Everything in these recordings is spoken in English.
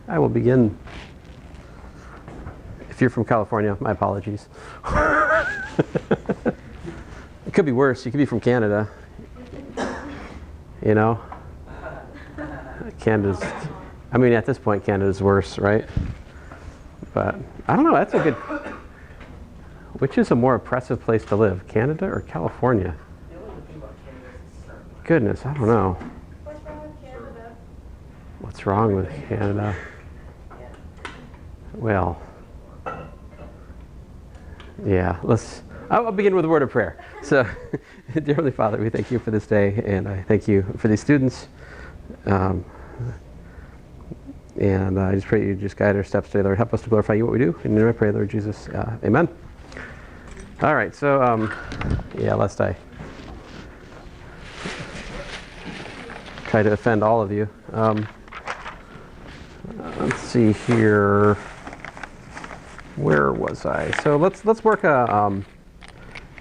I will begin. If you're from California, my apologies. It could be worse. You could be from Canada. You know? Canada's, I mean, at this point, Canada's worse, right? But I don't know. That's a good. Which is a more oppressive place to live, Canada or California? Goodness, I don't know. What's wrong with Canada? Well, yeah, I'll begin with a word of prayer. So, dear Heavenly Father, we thank you for this day, and I thank you for these students. And I just pray you just guide our steps today, Lord. Help us to glorify you what we do. And in I pray, Lord Jesus, amen. All right, so, yeah, lest I try to offend all of you. Let's see here. Where was I? So let's work an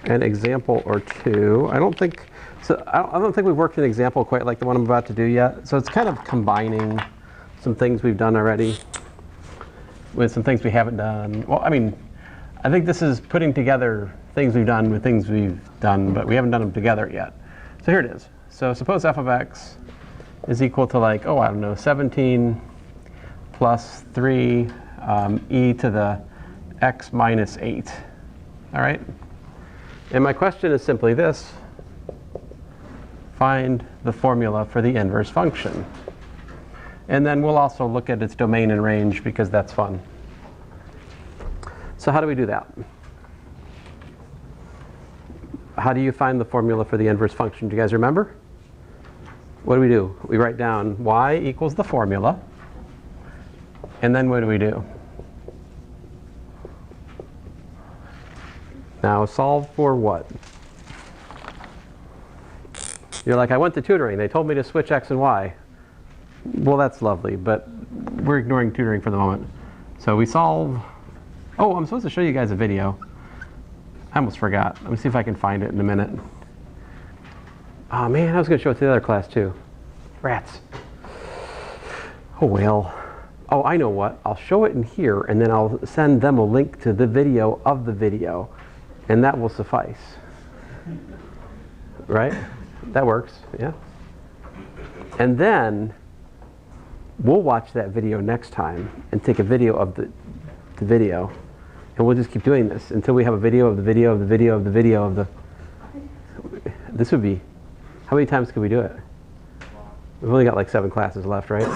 example or two. I don't think we've worked an example quite like the one I'm about to do yet. So it's kind of combining some things we've done already with some things we haven't done. Well, I mean, I think this is putting together things we've done with things we've done, but we haven't done them together yet. So here it is. So suppose f of x is equal to, like, oh, I don't know, 17 plus 3 e to the x minus 8. All right? And my question is simply this. Find the formula for the inverse function. And then we'll also look at its domain and range because that's fun. So how do we do that? How do you find the formula for the inverse function? Do you guys remember? What do? We write down y equals the formula. And then what do? Now solve for what? You're like, I went to tutoring. They told me to switch x and y. Well, that's lovely, but we're ignoring tutoring for the moment. So we solve. Oh, I'm supposed to show you guys a video. I almost forgot. Let me see if I can find it in a minute. Oh man, I was going to show it to the other class too. Rats. Oh well. Oh, I know what. I'll show it in here, and then I'll send them a link to the video of the video, and that will suffice. Right? That works, yeah. And then we'll watch that video next time and take a video of the video, and we'll just keep doing this until we have a video of the video of the video of the video of the. This would be, how many times can we do it? We've only got like 7 classes left, right?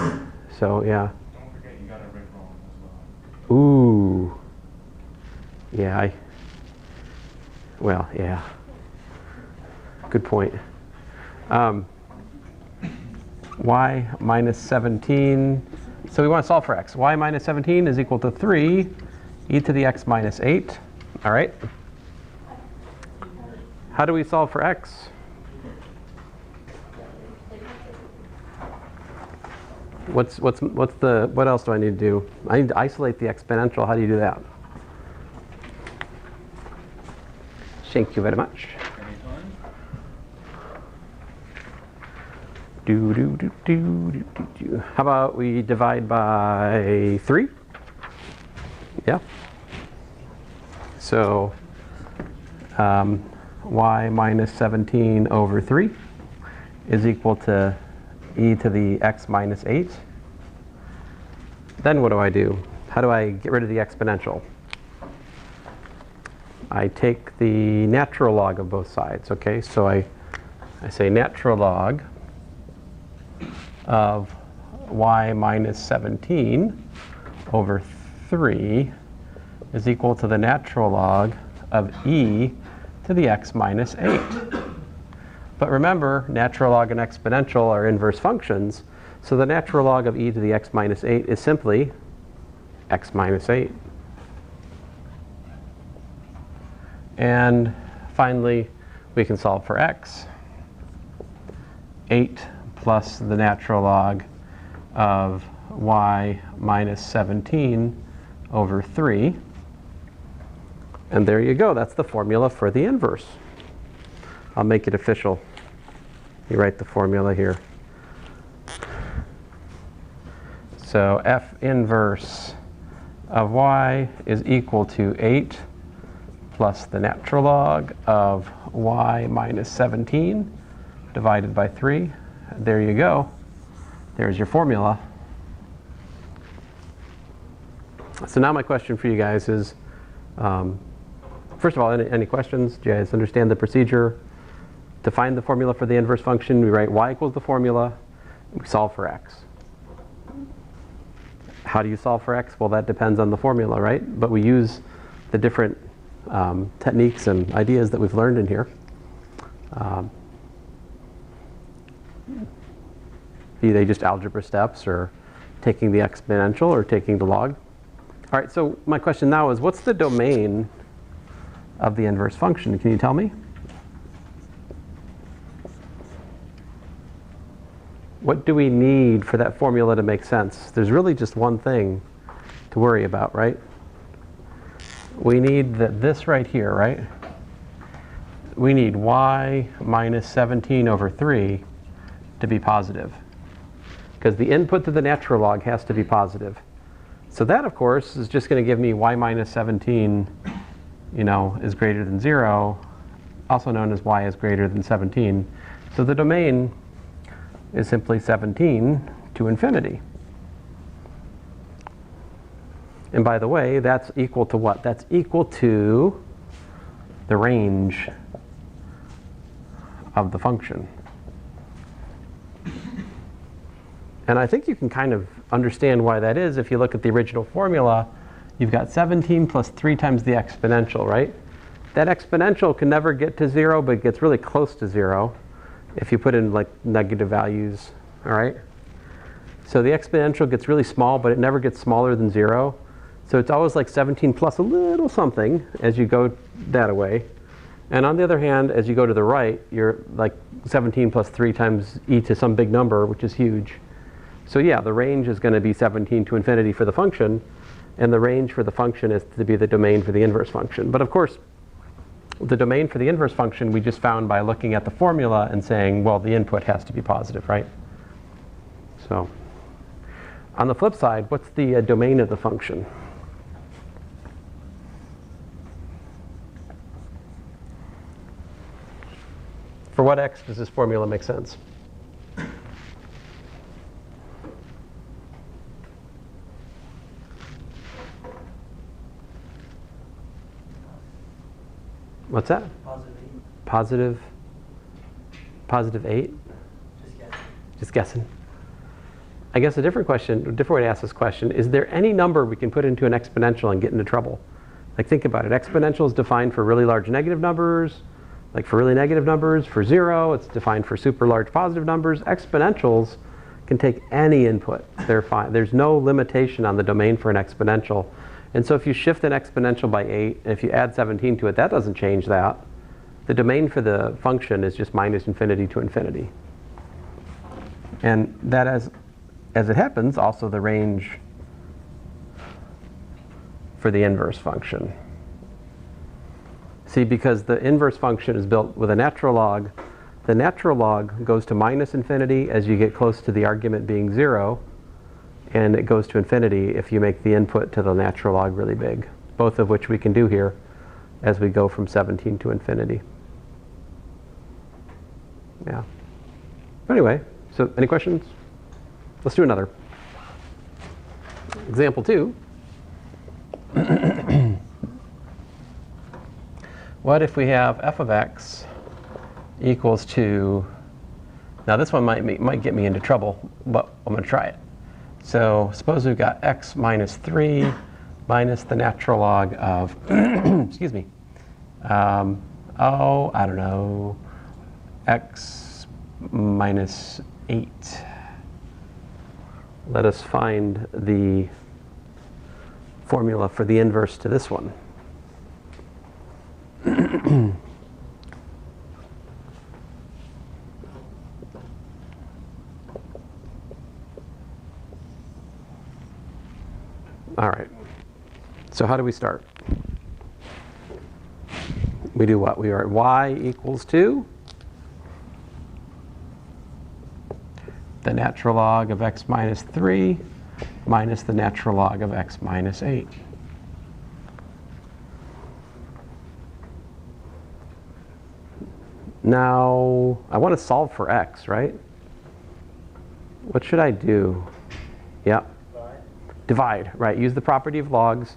So yeah. Don't forget, you got to rickroll as well. Ooh. Yeah. Well, yeah. Good point. Y minus 17. So we want to solve for x. Y minus 17 is equal to 3 e to the x minus 8. All right. How do we solve for x? What else do I need to do? I need to isolate the exponential. How do you do that? Thank you very much. How about we divide by 3? Yeah. So y minus 17 over 3 is equal to e to the x minus 8. Then what do? How do I get rid of the exponential? I take the natural log of both sides, okay? So I say natural log of y minus 17 over 3 is equal to the natural log of e to the x minus 8. But remember, natural log and exponential are inverse functions, so the natural log of e to the x minus 8 is simply x minus 8. And finally, we can solve for x. 8 plus the natural log of y minus 17 over 3. And there you go. That's the formula for the inverse. I'll make it official. You write the formula here. So f inverse of y is equal to 8 plus the natural log of y minus 17 divided by 3. There you go. There's your formula. So now my question for you guys is, first of all, any questions? Do you guys understand the procedure? To find the formula for the inverse function, we write y equals the formula, and we solve for x. How do you solve for x? Well, that depends on the formula, right? But we use the different techniques and ideas that we've learned in here. Be they just algebra steps or taking the exponential or taking the log. All right, so my question now is, what's the domain of the inverse function? Can you tell me? What do we need for that formula to make sense? There's really just one thing to worry about, right? We need this right here, right? We need y minus 17 over 3 to be positive, because the input to the natural log has to be positive. So that, of course, is just going to give me y minus 17, is greater than 0, also known as y is greater than 17. So the domain is simply 17 to infinity. And by the way, that's equal to what? That's equal to the range of the function. And I think you can kind of understand why that is. If you look at the original formula, you've got 17 plus 3 times the exponential, right? That exponential can never get to 0, but it gets really close to 0 if you put in like negative values, all right? So the exponential gets really small, but it never gets smaller than 0. So it's always like 17 plus a little something as you go that away. And on the other hand, as you go to the right, you're like 17 plus 3 times e to some big number, which is huge. So yeah, the range is going to be 17 to infinity for the function, and the range for the function is to be the domain for the inverse function. But of course, the domain for the inverse function we just found by looking at the formula and saying, well, the input has to be positive, right? So on the flip side, what's the domain of the function? For what x does this formula make sense? What's that? Positive 8. Positive 8? Just guessing. Just guessing. I guess a different way to ask this question, is there any number we can put into an exponential and get into trouble? Like, think about it. Exponential is defined for really large negative numbers. Like for really negative numbers, for 0, it's defined for super large positive numbers. Exponentials can take any input. They're fine. There's no limitation on the domain for an exponential. And so if you shift an exponential by 8, and if you add 17 to it, that doesn't change that. The domain for the function is just minus infinity to infinity. And that, as it happens, also the range for the inverse function. See, because the inverse function is built with a natural log, the natural log goes to minus infinity as you get close to the argument being 0, and it goes to infinity if you make the input to the natural log really big, both of which we can do here as we go from 17 to infinity. Yeah. Anyway, so any questions? Let's do another. Example 2. What if we have f of x equals to, now this one might get me into trouble, but I'm going to try it. So suppose we've got x minus 3 minus the natural log of, excuse me, I don't know, x minus 8. Let us find the formula for the inverse to this one. All right. So how do we start? We do what? We are at y equals to the natural log of x minus 3 minus the natural log of x minus 8. Now, I want to solve for x, right? What should I do? Yeah. Divide, right. Use the property of logs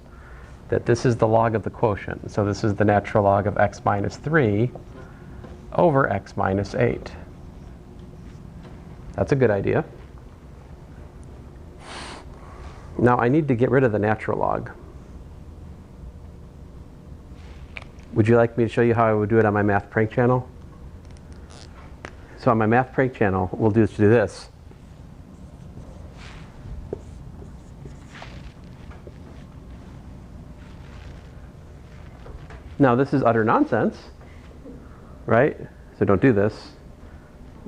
that this is the log of the quotient. So this is the natural log of x minus 3 over x minus 8. That's a good idea. Now I need to get rid of the natural log. Would you like me to show you how I would do it on my math prank channel? So on my math prank channel, we'll do this. Now this is utter nonsense, right? So don't do this.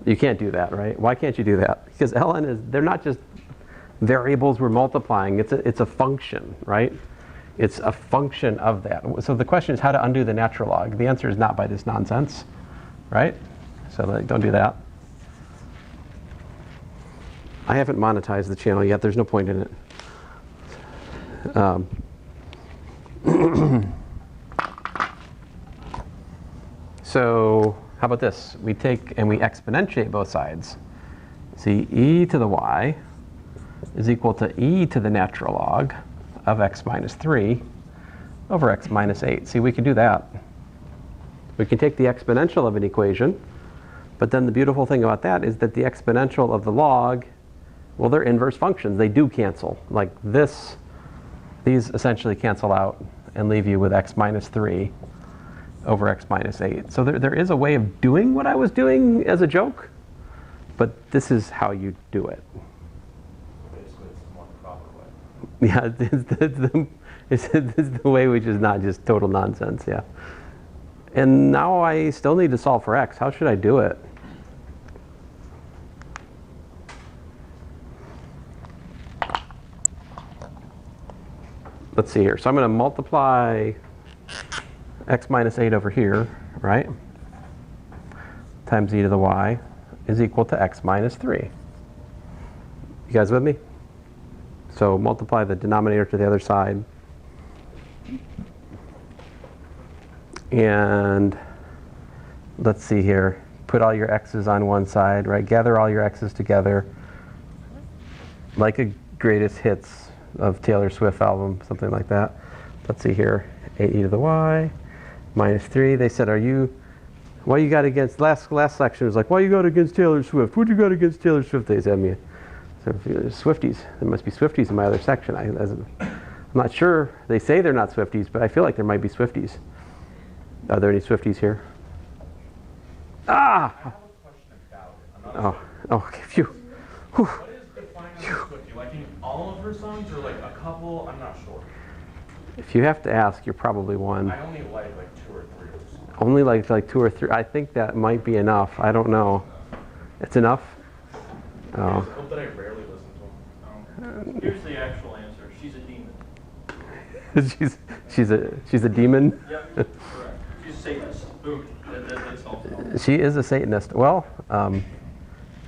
You can't do that, right? Why can't you do that? Because ln they're not just variables we're multiplying. It's a function, right? It's a function of that. So the question is how to undo the natural log. The answer is not by this nonsense, right? So don't do that. I haven't monetized the channel yet. There's no point in it. So how about this? We take and we exponentiate both sides. See, e to the y is equal to e to the natural log of x minus 3 over x minus 8. See, we can do that. We can take the exponential of an equation, but then the beautiful thing about that is that the exponential of the log, well, they're inverse functions. They do cancel. Like this, these essentially cancel out and leave you with x minus 3 over x minus 8. So there is a way of doing what I was doing as a joke, but this is how you do it. Basically, it's the more proper way. Yeah, it's the way which is not just total nonsense, yeah. And now I still need to solve for x. How should I do it? Let's see here. So I'm going to multiply x minus 8 over here, right, times e to the y is equal to x minus 3. You guys with me? So multiply the denominator to the other side. And let's see here. Put all your x's on one side, right? Gather all your x's together. Like a greatest hits of Taylor Swift album, something like that. Let's see here. 8e to the y minus 3. They said, why you got against, last section was like, why you got against Taylor Swift? What you got against Taylor Swift? They said me. So Swifties. There must be Swifties in my other section. I'm not sure. They say they're not Swifties, but I feel like there might be Swifties. Are there any Swifties here? Ah! I have a question about it. I'm not Okay, phew. Whew. What is defined as a Swiftie? Like in all of her songs or like a couple? I'm not sure. If you have to ask, you're probably one. I only like 2 or 3 of the songs. Only like 2 or 3. I think that might be enough. I don't know. It's enough? I Oh. just hope that I rarely listen to them. Here's the actual answer. She's a demon. she's a demon? Yep, correct. She's a Satanist. Boom. That solves it all. She is a Satanist. Well,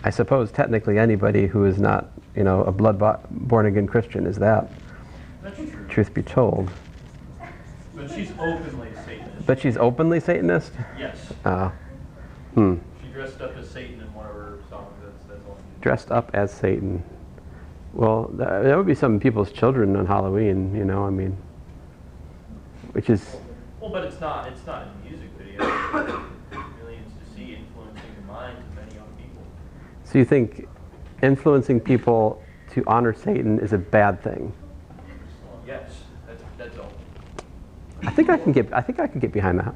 I suppose technically anybody who is not, a born again Christian is that. That's true. Truth be told. But she's openly a Satanist. But she's openly Satanist? Yes. She She dressed up as Satan in one of her songs. That's all. dressed up as Satan. Well, that would be some people's children on Halloween, which is... Well, but it's not a music video. Millions to see, influencing the minds of many young people. So you think influencing people to honor Satan is a bad thing? Yes, that's all. I think I can get behind that.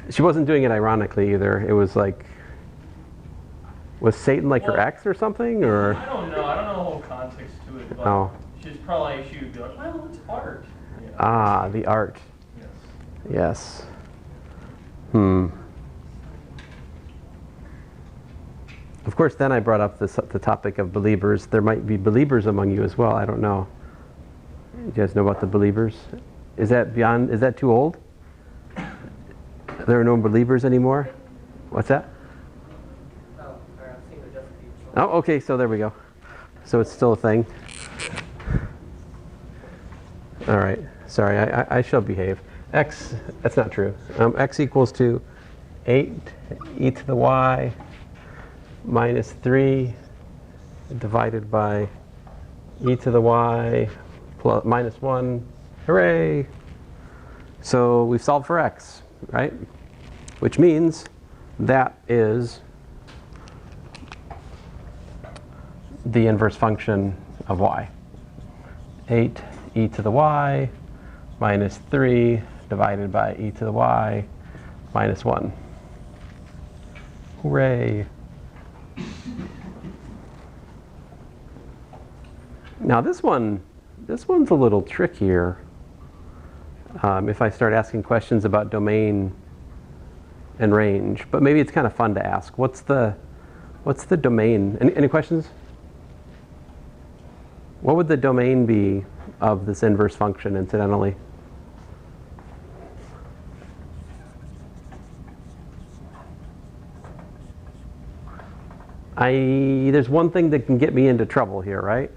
She wasn't doing it ironically either. It was like, was Satan like her ex or something, or? I don't know. I don't know the whole context to it, but Oh. she would be like, well, it's art. You know? Ah, the art. Yes. Yes. Of course, then I brought up the topic of believers. There might be believers among you as well. I don't know. You guys know about the believers? Is that too old? There are no believers anymore? What's that? Oh, or I've seen the just be. Oh, okay, so there we go. So it's still a thing. All right, sorry, I shall behave. X, that's not true. X equals to 8 e to the y minus 3 divided by e to the y plus minus 1. Hooray! So we've solved for x, right? Which means that is the inverse function of y. 8 e to the y minus 3 divided by e to the y minus 1. Hooray! Now this one's a little trickier. If I start asking questions about domain and range, but maybe it's kind of fun to ask. What's the domain? Any questions? What would the domain be of this inverse function, incidentally? There's one thing that can get me into trouble here, right?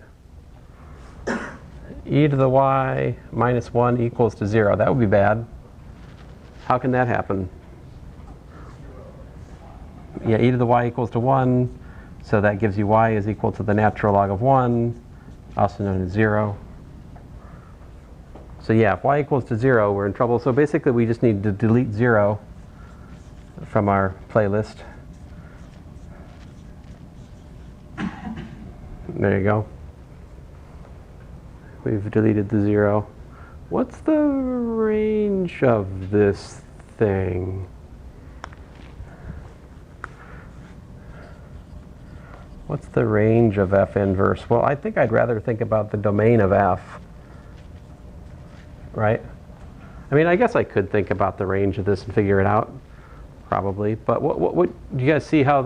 E to the y minus 1 equals to 0. That would be bad. How can that happen? Yeah, e to the y equals to 1. So that gives you y is equal to the natural log of 1, also known as 0. So yeah, if y equals to 0, we're in trouble. So basically, we just need to delete 0 from our playlist. There you go. We've deleted the 0. What's the range of this thing? What's the range of f inverse? Well, I think I'd rather think about the domain of f, right? I mean, I guess I could think about the range of this and figure it out, probably. But what do you guys see how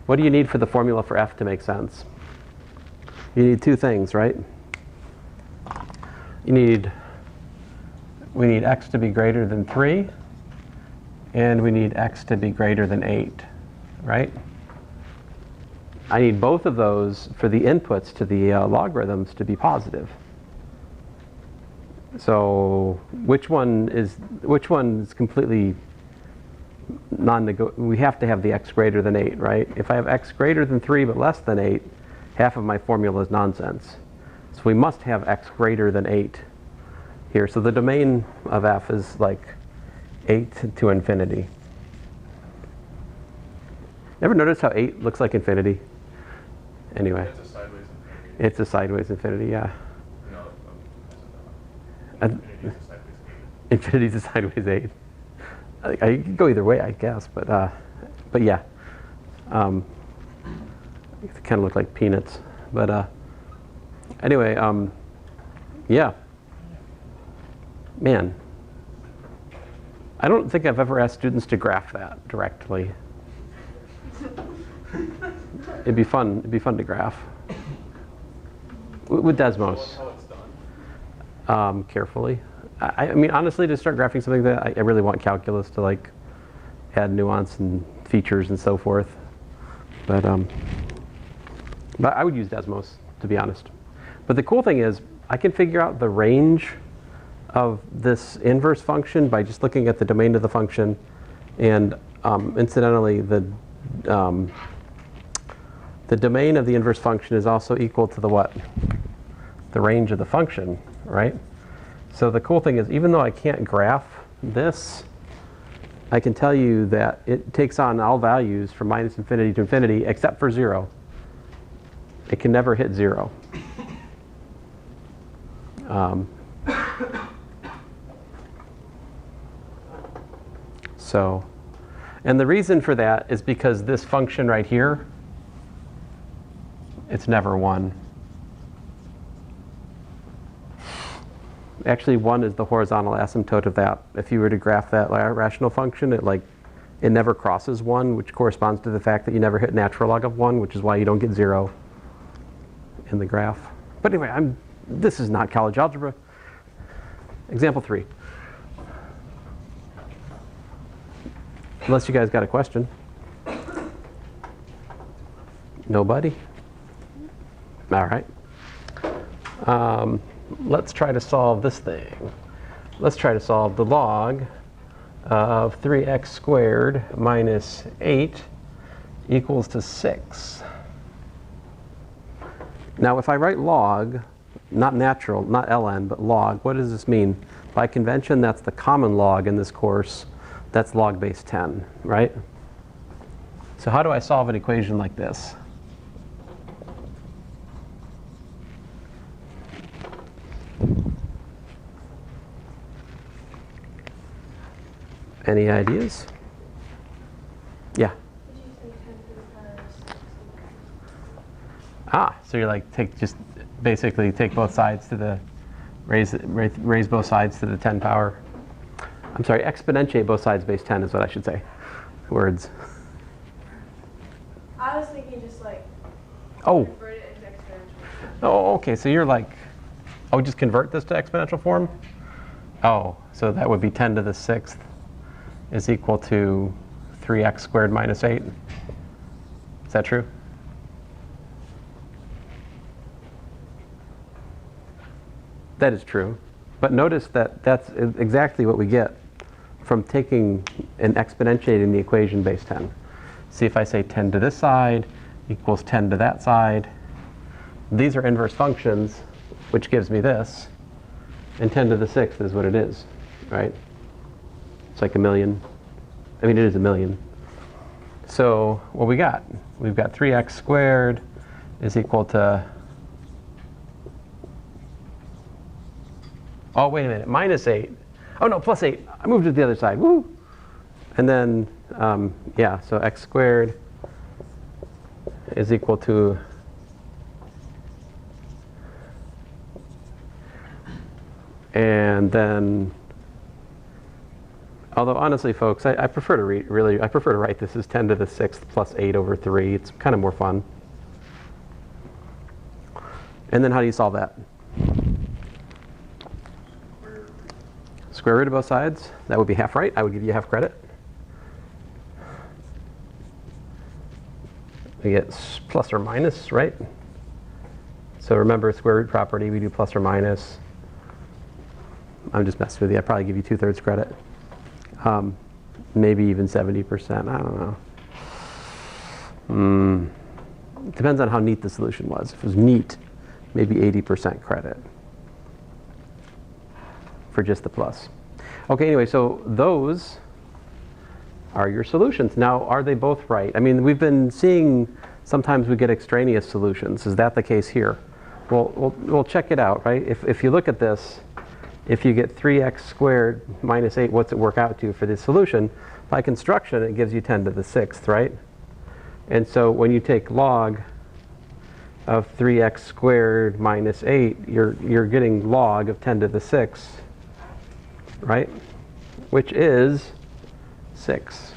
what do you need for the formula for f to make sense? You need two things, right? We need x to be greater than 3, and we need x to be greater than 8, right? I need both of those for the inputs to the logarithms to be positive. So which one is completely non-negotiable? We have to have the x greater than 8, right? If I have x greater than 3 but less than 8, half of my formula is nonsense. So we must have x greater than 8 here. So the domain of f is like 8 to infinity. Ever notice how 8 looks like infinity? Anyway. It's a sideways infinity. It's a sideways infinity, yeah. No, I said that. Infinity's a sideways 8. Infinity's a sideways 8. I could go either way, I guess, but yeah. It kind of look like peanuts, but anyway, yeah. Man, I don't think I've ever asked students to graph that directly. It'd be fun to graph with Desmos. How it's done. Carefully. I mean, honestly, to start graphing something that I really want calculus to like add nuance and features and so forth. But I would use Desmos, to be honest. But the cool thing is, I can figure out the range of this inverse function by just looking at the domain of the function, and incidentally, the domain of the inverse function is also equal to the what? The range of the function, right? So the cool thing is, even though I can't graph this, I can tell you that it takes on all values from minus infinity to infinity except for 0. It can never hit 0. And the reason for that is because this function right here, it's never 1. Actually, 1 is the horizontal asymptote of that. If you were to graph that rational function, it never crosses 1, which corresponds to the fact that you never hit natural log of 1, which is why you don't get 0 in the graph. But anyway, this is not college algebra. Example 3. Unless you guys got a question. Nobody? All right. Let's try to solve this thing. Let's try to solve the log of 3x squared minus 8 equals to 6. Now, if I write log, not natural, not ln, but log, what does this mean? By convention, that's the common log in this course. That's log base 10, right? So how do I solve an equation like this? Any ideas? Yeah. So you're like basically take both sides to the raise both sides to the 10 power. I'm sorry, exponentiate both sides base 10 is what I should say. Words. I was thinking just like Oh. convert it into exponential. Oh, okay. So you're like, oh, just convert this to exponential form? Oh, so that would be 10 to the 6th is equal to 3x squared minus 8. Is that true? That is true. But notice that that's exactly what we get from taking and exponentiating the equation base 10. See, if I say 10 to this side equals 10 to that side, these are inverse functions, which gives me this. And 10 to the 6th is what it is, right? It's like a million. I mean, it is a million. So what we got? We've got 3x squared is equal to, oh, wait a minute, minus 8. Oh, no, plus 8. I moved it to the other side. Woo! And then, yeah, so x squared is equal to and then, although honestly, folks, I prefer to I prefer to write this as 10 to the 6th plus 8 over 3. It's kind of more fun. And then how do you solve that? Square root of both sides. That would be half right. I would give you half credit. We get plus or minus, right? So remember square root property, we do plus or minus. I'm just messing with you. I'd probably give you 2/3 credit. Maybe even 70%. I don't know. Depends on how neat the solution was. If it was neat, maybe 80% credit for just the plus. Okay, anyway, so those are your solutions. Now, are they both right? I mean, we've been seeing sometimes we get extraneous solutions. Is that the case here? Well, we'll check it out, right? If you look at this, if you get 3x squared minus 8, what's it work out to for this solution? By construction, it gives you 10 to the 6th, right? And so when you take log of 3x squared minus 8, you're getting log of 10 to the 6th, right? Which is 6.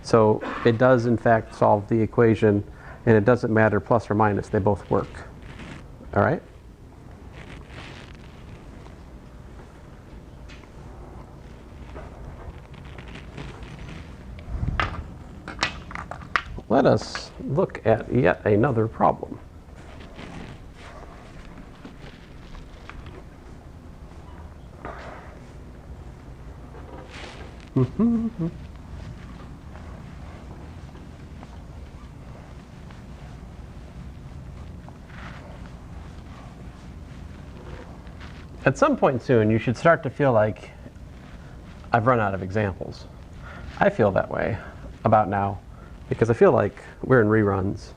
So it does, in fact, solve the equation, and it doesn't matter plus or minus. They both work. All right? Let us look at yet another problem. At some point soon, you should start to feel like I've run out of examples. I feel that way about now because I feel like we're in reruns.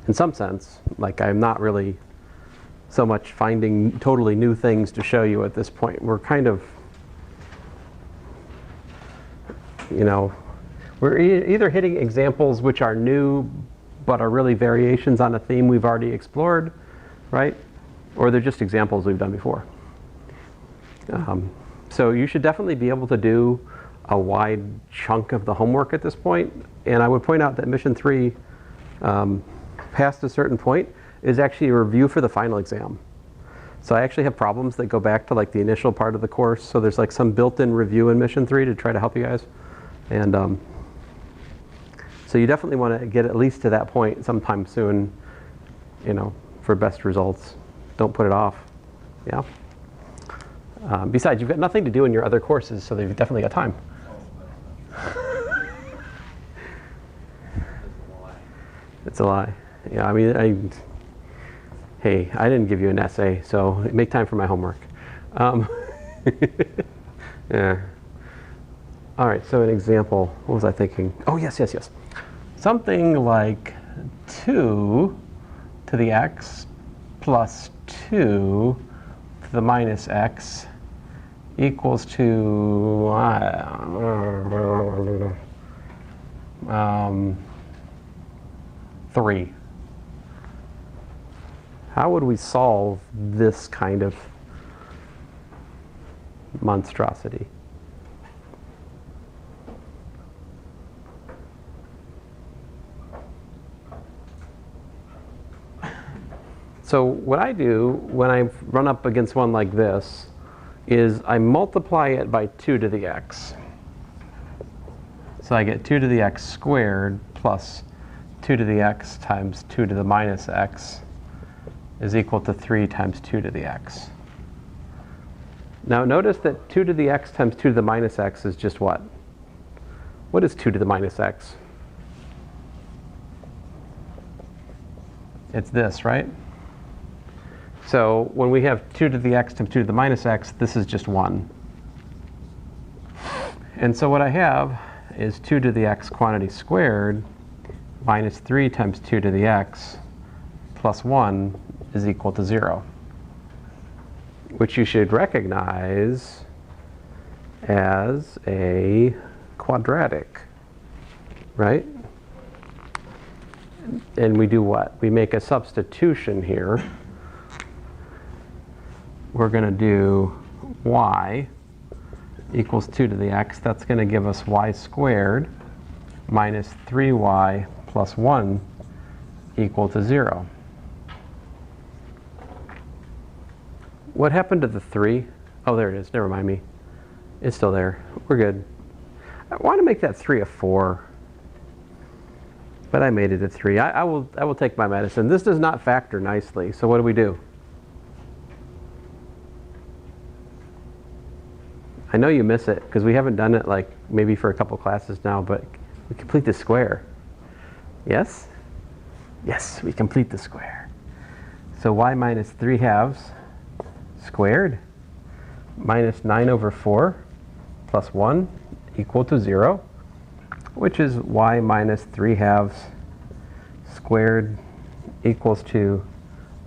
In some sense, like I'm not really so much finding totally new things to show you at this point. We're kind of, you know, we're either hitting examples which are new but are really variations on a theme we've already explored, right? Or they're just examples we've done before. So you should definitely be able to do a wide chunk of the homework at this point. And I would point out that Mission 3, past a certain point, is actually a review for the final exam. So I actually have problems that go back to like the initial part of the course. So there's like some built-in review in Mission 3 to try to help you guys. And So you definitely want to get at least to that point sometime soon, you know, for best results. Don't put it off. Yeah. Besides, you've got nothing to do in your other courses, so you've definitely got time. It's a lie. Yeah, I mean, hey, I didn't give you an essay, so make time for my homework. Yeah. All right, so an example, what was I thinking? Oh, yes. Something like 2 to the x plus 2 to the minus x equals to 3. How would we solve this kind of monstrosity? So what I do when I run up against one like this is I multiply it by 2 to the x. So I get 2 to the x squared plus 2 to the x times 2 to the minus x is equal to 3 times 2 to the x. Now notice that 2 to the x times 2 to the minus x is just what? What is 2 to the minus x? It's this, right? So when we have 2 to the x times 2 to the minus x, this is just 1. And so what I have is 2 to the x quantity squared minus 3 times 2 to the x plus 1 is equal to 0, which you should recognize as a quadratic, right? And we do what? We make a substitution here. We're going to do y equals 2 to the x. That's going to give us y squared minus 3y plus 1 equal to 0. What happened to the 3? Oh, there it is. Never mind me. It's still there. We're good. I want to make that 3 a 4. But I made it a 3. I will take my medicine. This does not factor nicely. So what do? I know you miss it because we haven't done it like maybe for a couple classes now, but we complete the square. Yes? Yes, we complete the square. So y minus 3 halves squared minus 9 over 4 plus 1 equal to 0, which is y minus 3 halves squared equals to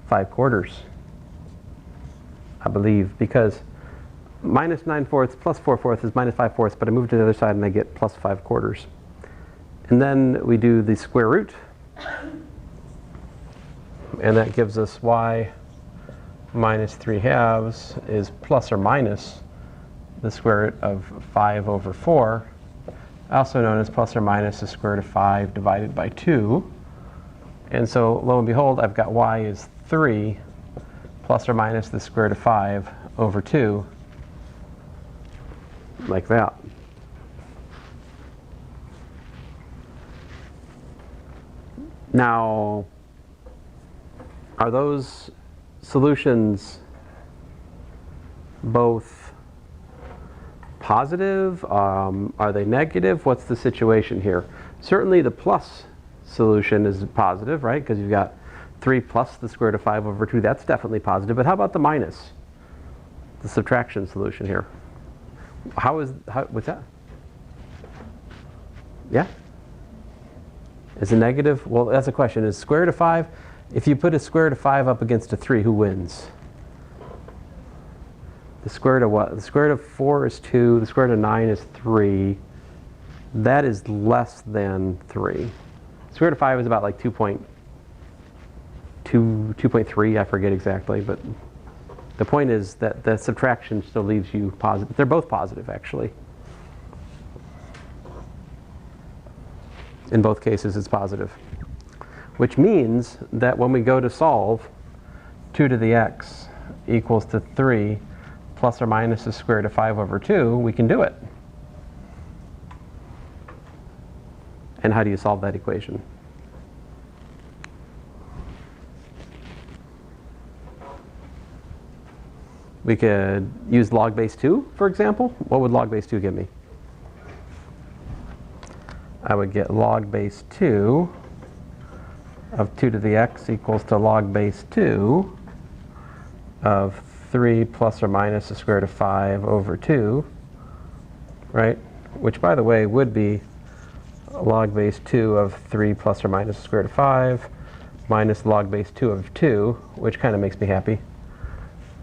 5 quarters, I believe, because minus 9 fourths plus 4 fourths is minus 5 fourths, but I move to the other side and I get plus 5 quarters. And then we do the square root, and that gives us y minus 3 halves is plus or minus the square root of 5 over 4, also known as plus or minus the square root of 5 divided by 2. And so lo and behold, I've got y is 3 plus or minus the square root of 5 over 2, like that. Now, are those solutions both positive? Are they negative? What's the situation here? Certainly the plus solution is positive, right? Because you've got 3 plus the square root of 5 over 2. That's definitely positive. But how about the minus? The subtraction solution here. What's that? Yeah? Is it negative? Well, that's a question. Is square root of 5, if you put a square root of 5 up against a 3, who wins? The square root of what? The square root of 4 is 2. The square root of 9 is 3. That is less than 3. Square root of 5 is about like 2.2, 2.3. I forget exactly. But the point is that the subtraction still leaves you positive. They're both positive, actually. In both cases, it's positive. Which means that when we go to solve 2 to the x equals to 3 plus or minus the square root of 5 over 2, we can do it. And how do you solve that equation? We could use log base 2, for example. What would log base 2 give me? I would get log base 2 of 2 to the x equals to log base 2 of 3 plus or minus the square root of 5 over 2, right? Which, by the way, would be log base 2 of 3 plus or minus the square root of 5 minus log base 2 of 2, which kind of makes me happy.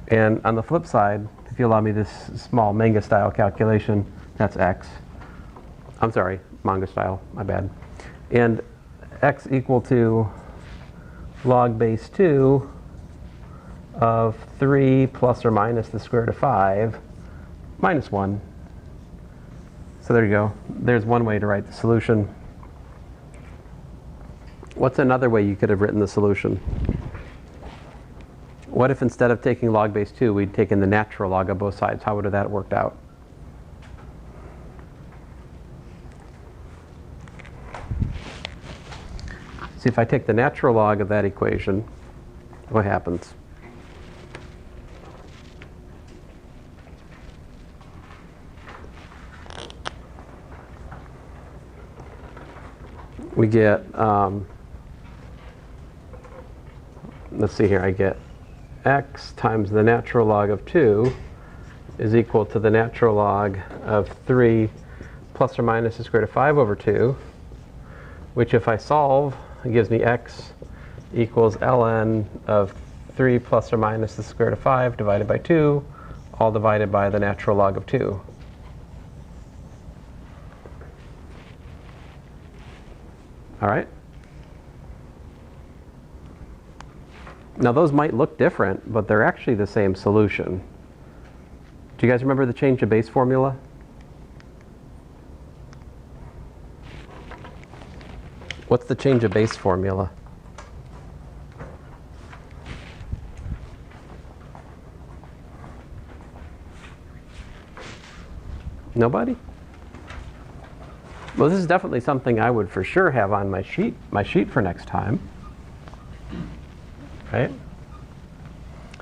And on the flip side, if you allow me this small manga style calculation, that's x. I'm sorry, manga style, my bad. And x equal to log base 2 of 3 plus or minus the square root of 5 minus 1. So there you go. There's one way to write the solution. What's another way you could have written the solution? What if instead of taking log base 2, we'd taken the natural log of both sides? How would that have worked out? See, if I take the natural log of that equation, what happens? We get, let's see here, I get x times the natural log of 2 is equal to the natural log of 3 plus or minus the square root of 5 over 2, which if I solve, it gives me x equals ln of 3 plus or minus the square root of 5 divided by 2, all divided by the natural log of 2. All right? Now those might look different, but they're actually the same solution. Do you guys remember the change of base formula? What's the change of base formula? Nobody? Well, this is definitely something I would for sure have on my sheet for next time. Right?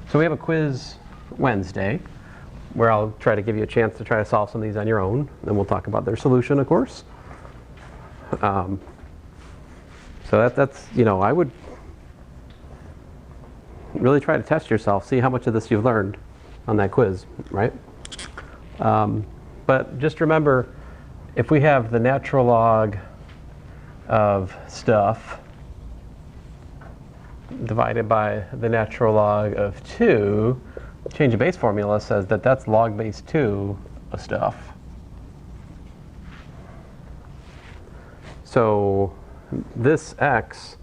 So we have a quiz Wednesday where I'll try to give you a chance to try to solve some of these on your own. Then we'll talk about their solution, of course. So that's, you know, I would really try to test yourself, see how much of this you've learned on that quiz, right? But just remember, if we have the natural log of stuff divided by the natural log of 2, change of base formula says that that's log base 2 of stuff. So this x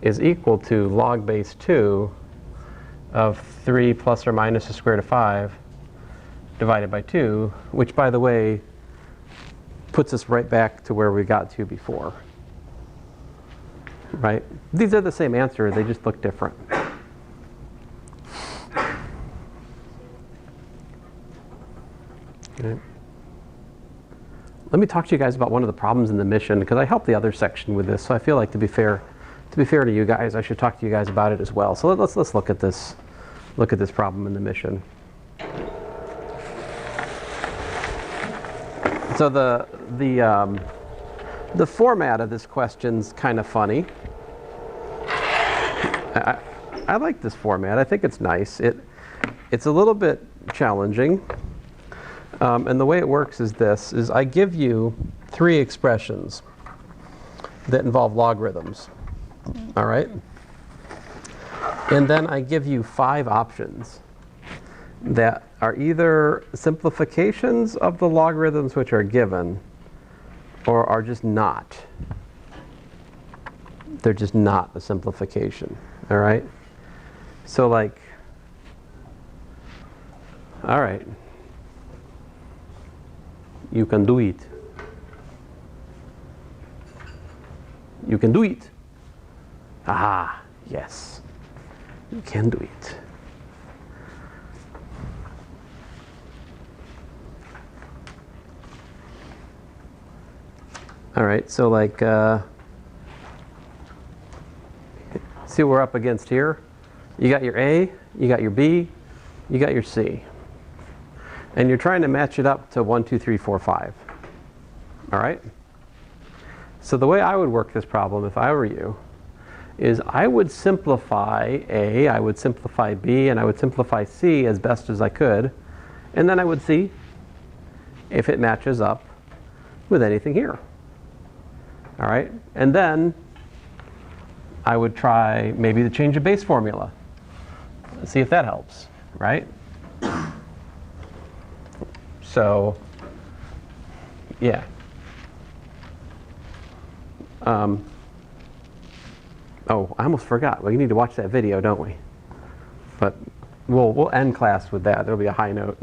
is equal to log base 2 of 3 plus or minus the square root of 5 divided by 2, which, by the way, puts us right back to where we got to before. Right? These are the same answer, they just look different. Okay. Let me talk to you guys about one of the problems in the mission, because I helped the other section with this, so I feel like to be fair to you guys, I should talk to you guys about it as well. So let's look at this problem in the mission. So the format of this question's kind of funny. I like this format. I think it's nice. It's a little bit challenging. And the way it works is this, is I give you 3 expressions that involve logarithms. All right? And then I give you 5 options that are either simplifications of the logarithms which are given or are just not. They're just not a simplification. All right? So like, all right, you can do it. You can do it. Ah, yes, you can do it. All right, so like, see what we're up against here? You got your A, you got your B, you got your C. And you're trying to match it up to 1, 2, 3, 4, 5. All right? So the way I would work this problem if I were you is I would simplify A, I would simplify B, and I would simplify C as best as I could. And then I would see if it matches up with anything here. All right? And then I would try maybe to change the base formula. See if that helps, right? So, yeah. Oh, I almost forgot. We need to watch that video, don't we? But we'll end class with that. There'll be a high note.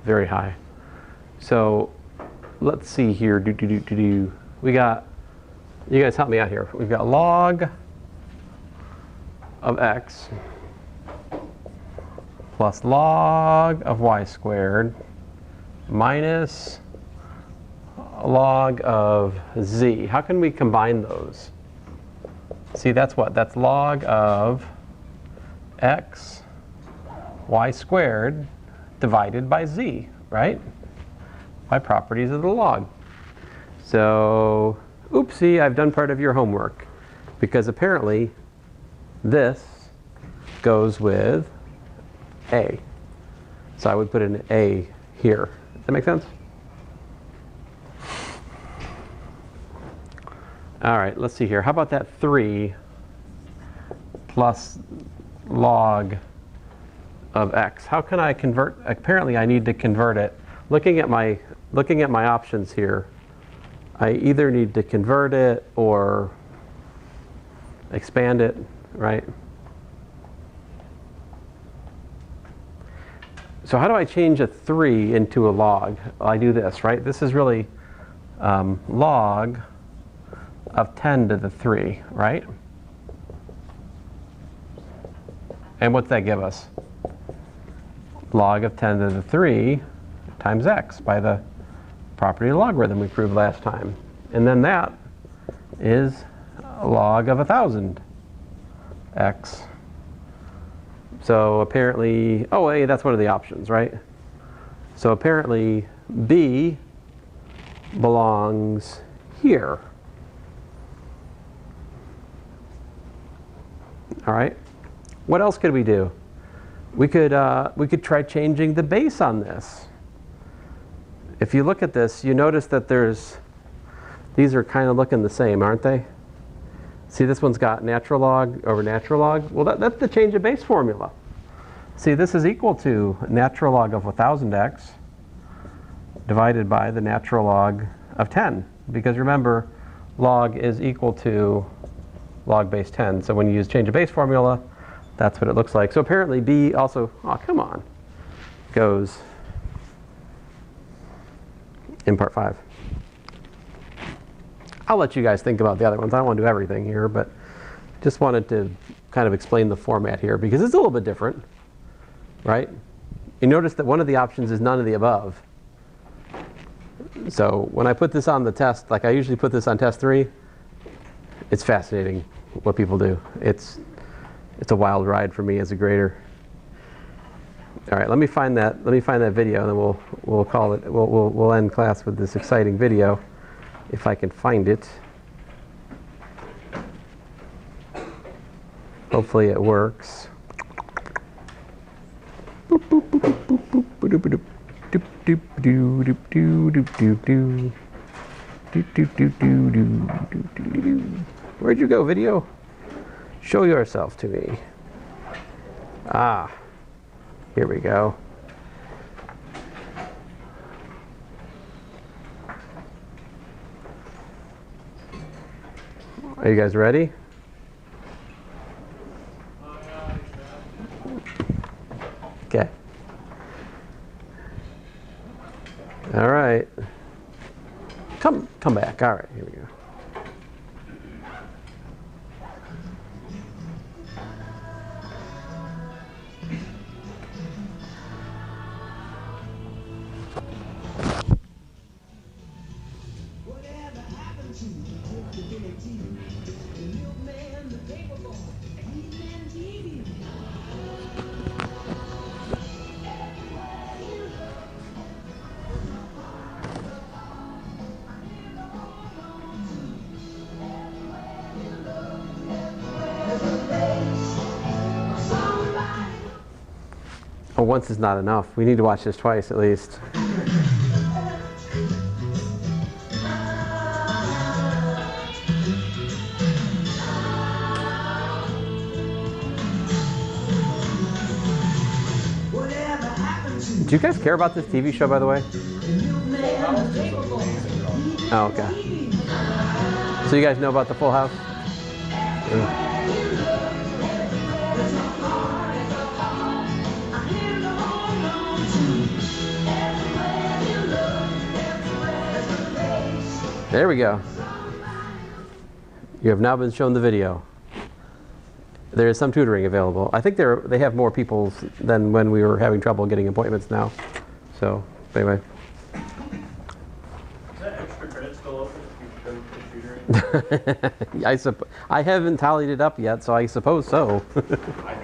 Very high. So let's see here. We got, you guys help me out here. We've got log of x plus log of y squared minus log of z. How can we combine those? See, that's what? That's log of x y squared divided by z, right? By properties of the log. So, oopsie, I've done part of your homework. Because apparently, this goes with a. So I would put an a here. Does that make sense? All right, let's see here. How about that 3 plus log of x? How can I convert? Apparently, I need to convert it. Looking at my options here, I either need to convert it or expand it, right? So how do I change a 3 into a log? Well, I do this, right? This is really log of 10 to the 3, right? And what's that give us? Log of 10 to the 3 times x by the property of logarithm we proved last time. And then that is a log of 1,000 x. So apparently, oh, hey, that's one of the options, right? So apparently B belongs here. All right. What else could we do? We could try changing the base on this. If you look at this, you notice that these are kind of looking the same, aren't they? See, this one's got natural log over natural log. Well, that's the change of base formula. See, this is equal to natural log of 1,000x divided by the natural log of 10. Because remember, log is equal to log base 10. So when you use change of base formula, that's what it looks like. So apparently B also, oh, come on, goes in part 5. I'll let you guys think about the other ones. I don't want to do everything here, but just wanted to kind of explain the format here because it's a little bit different, right? You notice that one of the options is none of the above. So when I put this on the test, like I usually put this on test 3, it's fascinating what people do. It's a wild ride for me as a grader. All right, let me find that video, and then we'll call it. We'll end class with this exciting video, if I can find it. Hopefully it works. Where'd you go, video? Show yourself to me. Ah, here we go. Are you guys ready? Okay. All right. Come back. All right, here we go. Oh, once is not enough. We need to watch this twice at least. Do you guys care about this TV show, by the way? Oh, okay. So you guys know about the Full House? There we go. You have now been shown the video. There is some tutoring available. I think they have more people than when we were having trouble getting appointments now. So, anyway. Is that extra credit still open if you go to tutoring? I haven't tallied it up yet, so I suppose so. I